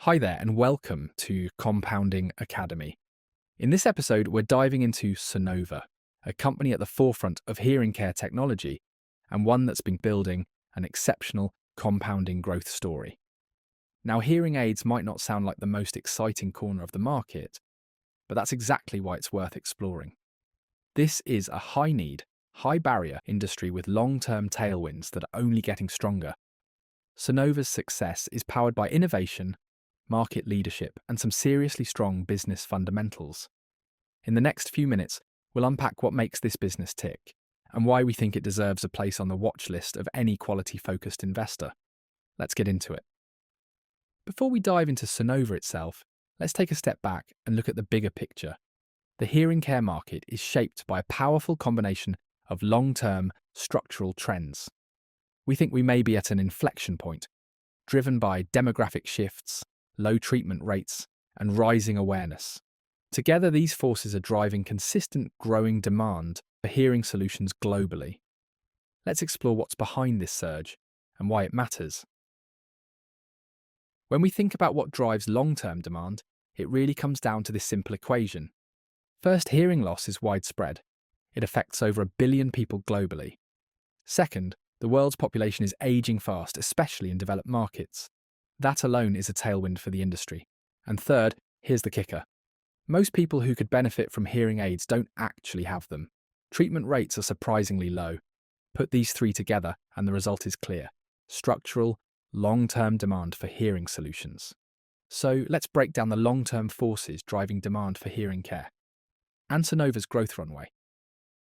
Hi there, and welcome to Compounding Academy. In this episode, we're diving into Sonova, a company at the forefront of hearing care technology and one that's been building an exceptional compounding growth story. Now, hearing aids might not sound like the most exciting corner of the market, but that's exactly why it's worth exploring. This is a high-need, high-barrier industry with long-term tailwinds that are only getting stronger. Sonova's success is powered by innovation, market leadership, and some seriously strong business fundamentals. In the next few minutes, we'll unpack what makes this business tick and why we think it deserves a place on the watch list of any quality-focused investor. Let's get into it. Before we dive into Sonova itself, let's take a step back and look at the bigger picture. The hearing care market is shaped by a powerful combination of long-term structural trends. We think we may be at an inflection point, driven by demographic shifts, low treatment rates, and rising awareness. Together, these forces are driving consistent growing demand for hearing solutions globally. Let's explore what's behind this surge and why it matters. When we think about what drives long-term demand, it really comes down to this simple equation. First, hearing loss is widespread. It affects over 1 billion people globally. Second, the world's population is aging fast, especially in developed markets. That alone is a tailwind for the industry. And third, here's the kicker. Most people who could benefit from hearing aids don't actually have them. Treatment rates are surprisingly low. Put these three together and the result is clear. Structural, long-term demand for hearing solutions. So let's break down the long-term forces driving demand for hearing care. And Sonova's growth runway.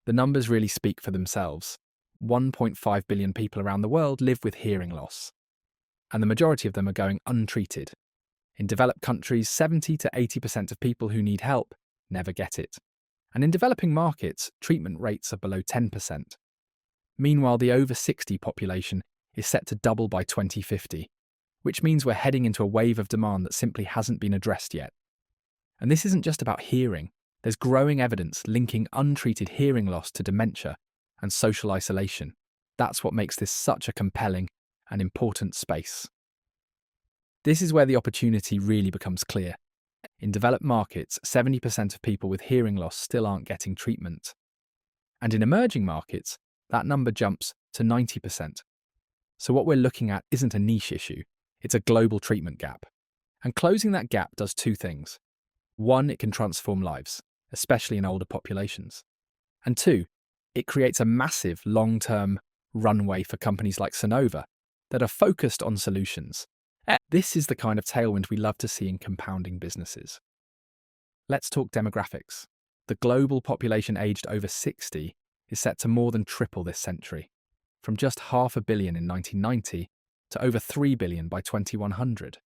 The numbers really speak for themselves. 1.5 billion people around the world live with hearing loss, and the majority of them are going untreated. In developed countries, 70 to 80% of people who need help never get it. And in developing markets, treatment rates are below 10%. Meanwhile, the over 60 population is set to double by 2050, which means we're heading into a wave of demand that simply hasn't been addressed yet. And this isn't just about hearing. There's growing evidence linking untreated hearing loss to dementia and social isolation. That's what makes this such a compelling and important space. This is where the opportunity really becomes clear. In developed markets, 70% of people with hearing loss still aren't getting treatment. And in emerging markets, that number jumps to 90%. So what we're looking at isn't a niche issue, it's a global treatment gap. And closing that gap does two things. One, it can transform lives, especially in older populations. And two, it creates a massive long-term runway for companies like Sonova that are focused on solutions. This is the kind of tailwind we love to see in compounding businesses. Let's talk demographics. The global population aged over 60 is set to more than triple this century, from just 500 million in 1990 to over 3 billion by 2100.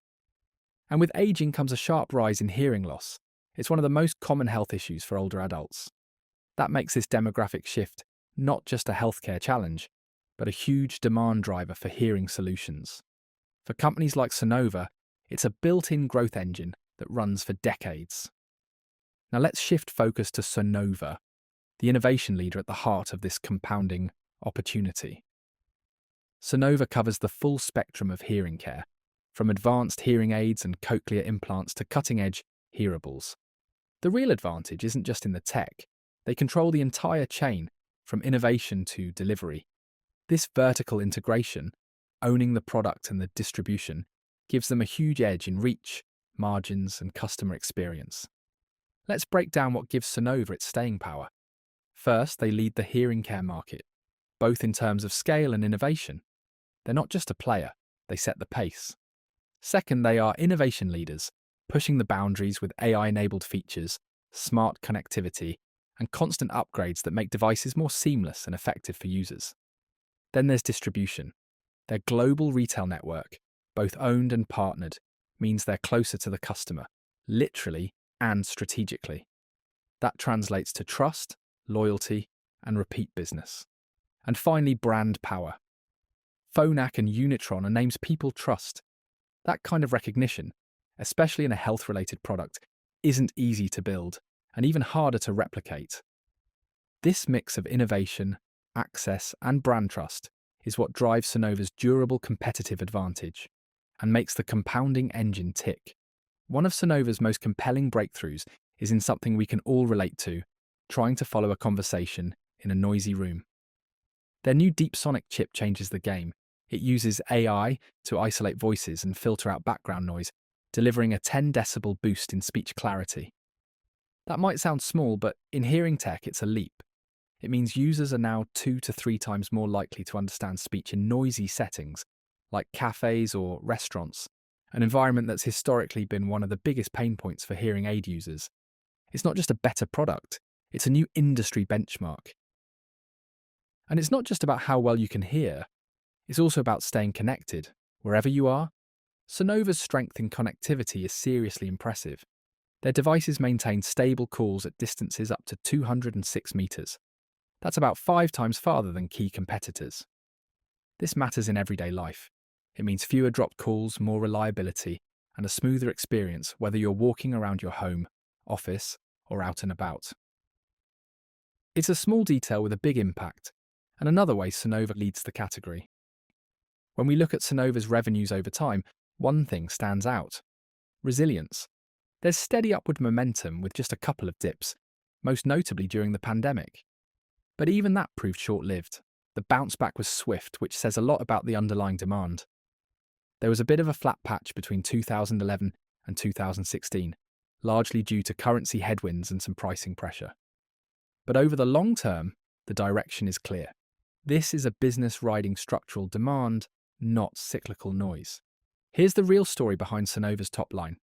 And with aging comes a sharp rise in hearing loss. It's one of the most common health issues for older adults. That makes this demographic shift not just a healthcare challenge, but a huge demand driver for hearing solutions. For companies like Sonova, it's a built-in growth engine that runs for decades. Now let's shift focus to Sonova, the innovation leader at the heart of this compounding opportunity. Sonova covers the full spectrum of hearing care, from advanced hearing aids and cochlear implants to cutting-edge hearables. The real advantage isn't just in the tech. They control the entire chain, from innovation to delivery. This vertical integration, owning the product and the distribution, gives them a huge edge in reach, margins, and customer experience. Let's break down what gives Sonova its staying power. First, they lead the hearing care market, both in terms of scale and innovation. They're not just a player, they set the pace. Second, they are innovation leaders, pushing the boundaries with AI-enabled features, smart connectivity, and constant upgrades that make devices more seamless and effective for users. Then there's distribution. Their global retail network, both owned and partnered, means they're closer to the customer, literally and strategically. That translates to trust, loyalty, and repeat business. And finally, brand power. Phonak and Unitron are names people trust. That kind of recognition, especially in a health-related product, isn't easy to build and even harder to replicate. This mix of innovation, access, and brand trust is what drives Sonova's durable competitive advantage. and makes the compounding engine tick. One of Sonova's most compelling breakthroughs is in something we can all relate to, trying to follow a conversation in a noisy room. Their new Deep Sonic chip changes the game. It uses AI to isolate voices and filter out background noise, delivering a 10 decibel boost in speech clarity. That might sound small, but in hearing tech, it's a leap. It means users are now 2 to 3 times more likely to understand speech in noisy settings, like cafes or restaurants, an environment that's historically been one of the biggest pain points for hearing aid users. It's not just a better product, it's a new industry benchmark. And it's not just about how well you can hear, it's also about staying connected, wherever you are. Sonova's strength in connectivity is seriously impressive. Their devices maintain stable calls at distances up to 206 meters. That's about 5 times farther than key competitors. This matters in everyday life. It means fewer dropped calls, more reliability, and a smoother experience whether you're walking around your home, office, or out and about. It's a small detail with a big impact, and another way Sonova leads the category. When we look at Sonova's revenues over time, one thing stands out: resilience. There's steady upward momentum with just a couple of dips, most notably during the pandemic. But even that proved short-lived. The bounce back was swift, which says a lot about the underlying demand. There was a bit of a flat patch between 2011 and 2016, largely due to currency headwinds and some pricing pressure. But over the long term, the direction is clear. This is a business riding structural demand, not cyclical noise. Here's the real story behind Sonova's top line.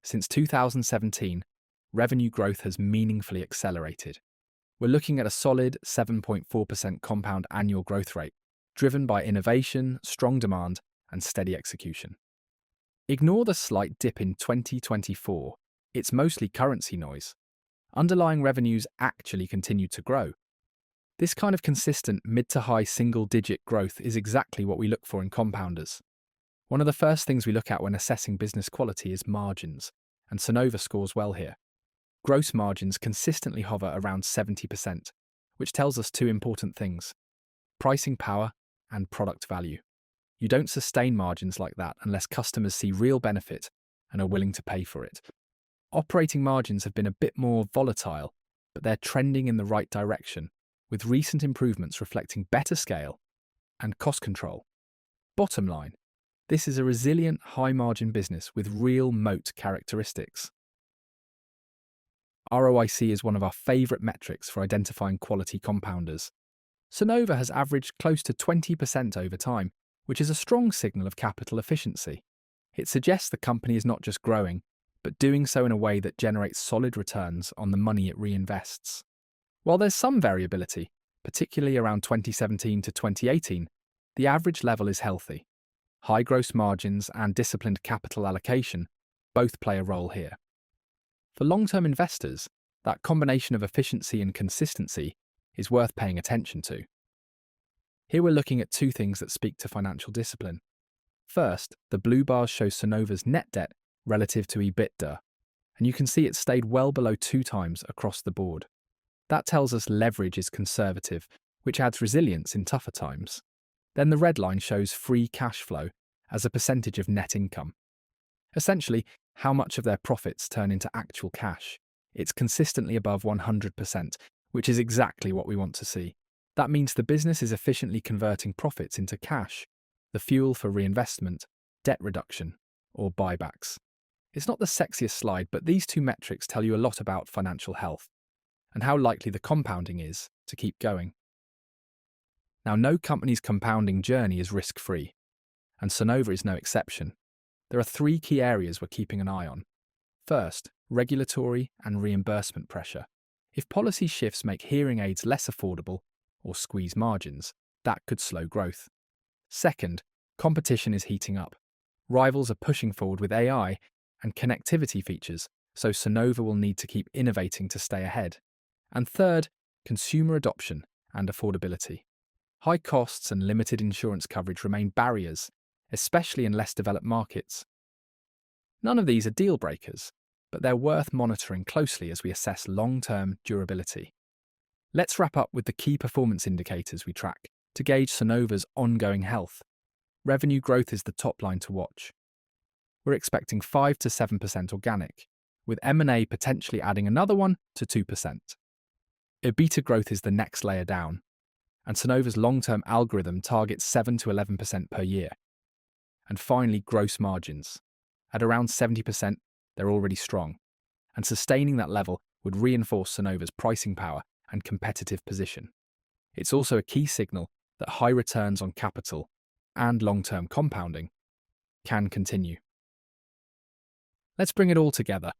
Since 2017, revenue growth has meaningfully accelerated. We're looking at a solid 7.4% compound annual growth rate, driven by innovation, strong demand, and steady execution. Ignore the slight dip in 2024. It's mostly currency noise. Underlying revenues actually continue to grow. This kind of consistent mid to high single-digit growth is exactly what we look for in compounders. One of the first things we look at when assessing business quality is margins, and Sonova scores well here. Gross margins consistently hover around 70%, which tells us 2 important things: pricing power and product value. You don't sustain margins like that unless customers see real benefit and are willing to pay for it. Operating margins have been a bit more volatile, but they're trending in the right direction, with recent improvements reflecting better scale and cost control. Bottom line, this is a resilient, high-margin business with real moat characteristics. ROIC is one of our favourite metrics for identifying quality compounders. Sonova has averaged close to 20% over time, which is a strong signal of capital efficiency. It suggests the company is not just growing, but doing so in a way that generates solid returns on the money it reinvests. While there's some variability, particularly around 2017 to 2018, the average level is healthy. High gross margins and disciplined capital allocation both play a role here. For long-term investors, that combination of efficiency and consistency is worth paying attention to. Here we're looking at 2 things that speak to financial discipline. First, the blue bars show Sonova's net debt relative to EBITDA, and you can see it stayed well below 2 times across the board. That tells us leverage is conservative, which adds resilience in tougher times. Then the red line shows free cash flow as a percentage of net income. Essentially, how much of their profits turn into actual cash. It's consistently above 100%, which is exactly what we want to see. That means the business is efficiently converting profits into cash, the fuel for reinvestment, debt reduction, or buybacks. It's not the sexiest slide, but these 2 metrics tell you a lot about financial health and how likely the compounding is to keep going. Now, no company's compounding journey is risk-free, and Sonova is no exception. There are 3 key areas we're keeping an eye on. First, regulatory and reimbursement pressure. If policy shifts make hearing aids less affordable or squeeze margins, that could slow growth. Second, competition is heating up. Rivals are pushing forward with AI and connectivity features, so Sonova will need to keep innovating to stay ahead. And third, consumer adoption and affordability. High costs and limited insurance coverage remain barriers, especially in less developed markets. None of these are deal breakers, but they're worth monitoring closely as we assess long-term durability. Let's wrap up with the key performance indicators we track to gauge Sonova's ongoing health. Revenue growth is the top line to watch. we're expecting 5 to 7% organic, with M&A potentially adding another 1 to 2%. EBITDA growth is the next layer down, and Sonova's long-term algorithm targets 7 to 11% per year. And finally, gross margins. At around 70%, they're already strong, and sustaining that level would reinforce Sonova's pricing power and competitive position. It's also a key signal that high returns on capital and long-term compounding can continue. Let's bring it all together.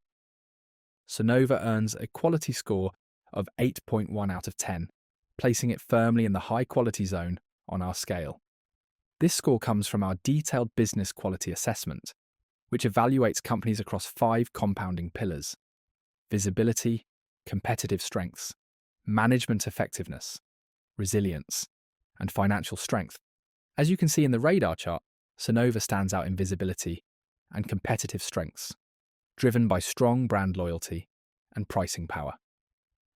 Sonova earns a quality score of 8.1 out of 10, placing it firmly in the high-quality zone on our scale. This score comes from our detailed business quality assessment, which evaluates companies across 5 compounding pillars: visibility, competitive strengths, management effectiveness, resilience, and financial strength. As you can see in the radar chart, Sonova stands out in visibility and competitive strengths, driven by strong brand loyalty and pricing power.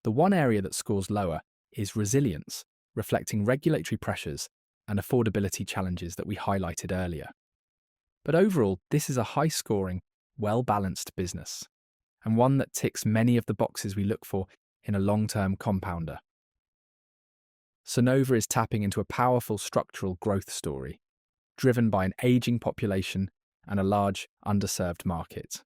The one area that scores lower is resilience, reflecting regulatory pressures and affordability challenges that we highlighted earlier. But overall, this is a high-scoring, well-balanced business, and one that ticks many of the boxes we look for in a long-term compounder. Sonova is tapping into a powerful structural growth story, driven by an aging population and a large, underserved market.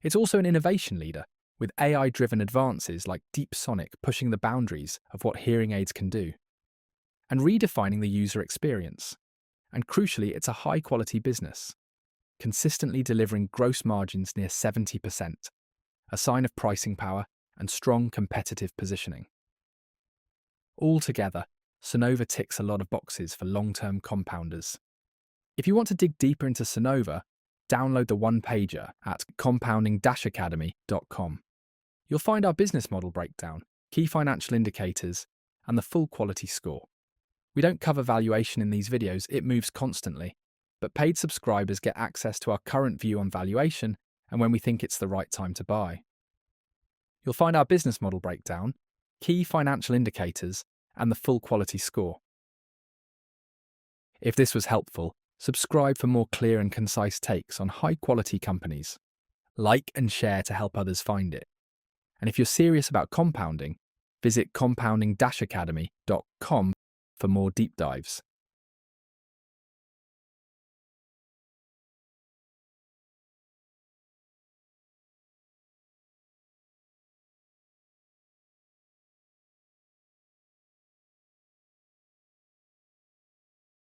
It's also an innovation leader, with AI-driven advances like Deep Sonic pushing the boundaries of what hearing aids can do, and redefining the user experience. And crucially, it's a high-quality business, consistently delivering gross margins near 70%, a sign of pricing power and strong competitive positioning. Altogether, Sonova ticks a lot of boxes for long-term compounders. If you want to dig deeper into Sonova, download the one-pager at compounding-academy.com. You'll find our business model breakdown, key financial indicators, and the full quality score. We don't cover valuation in these videos, it moves constantly, but paid subscribers get access to our current view on valuation and when we think it's the right time to buy. You'll find our business model breakdown, key financial indicators, and the full quality score. If this was helpful, subscribe for more clear and concise takes on high-quality companies. Like and share to help others find it. And if you're serious about compounding, visit compounding-academy.com for more deep dives.